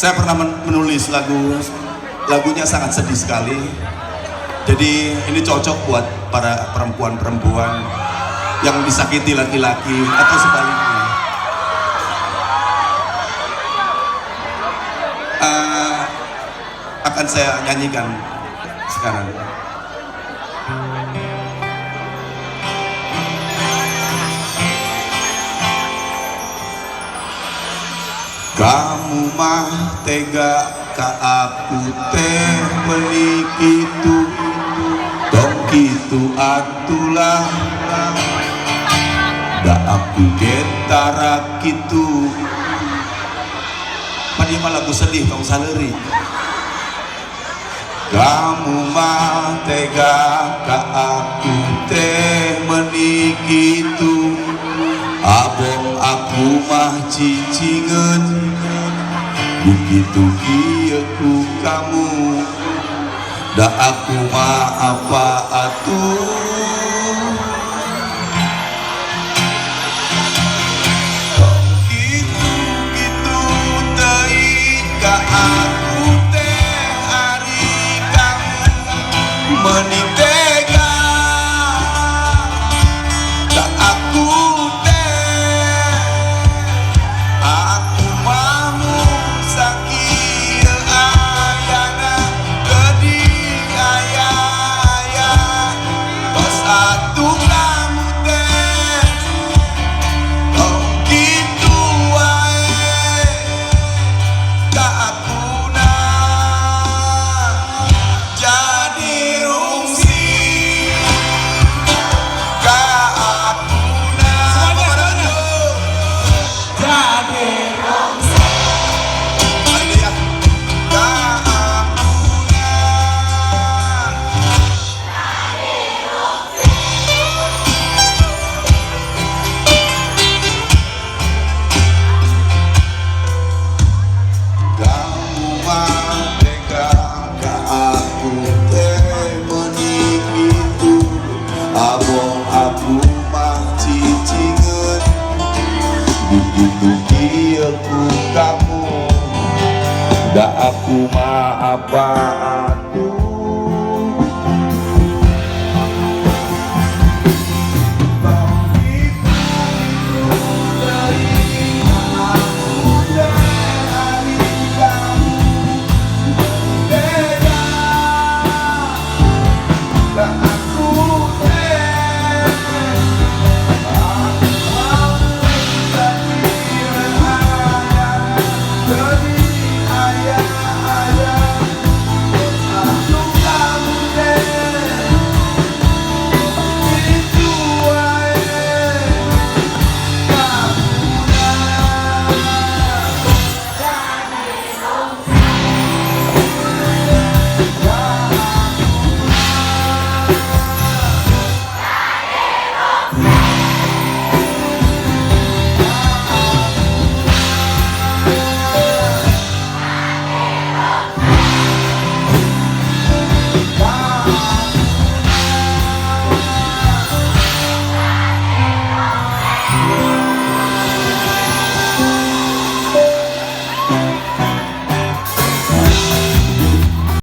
Saya pernah menulis lagunya sangat sedih sekali. Jadi ini cocok buat para perempuan-perempuan yang disakiti laki-laki atau sebaliknya. Akan saya nyanyikan sekarang. Kamu mah tega ka aku teh meuli kitu tong kitu atulah da aku getara kitu. Padi mah lagu sedih tong saleurik. Kamu mah tega ka aku teh meuli kitu abong aku mah cicingeun begitu kieu ku kamu da aku mah apa atuh gitu teuing ka aku teh ari kamu meuni tega da aku begitu kieu ku kamu da aku mah apa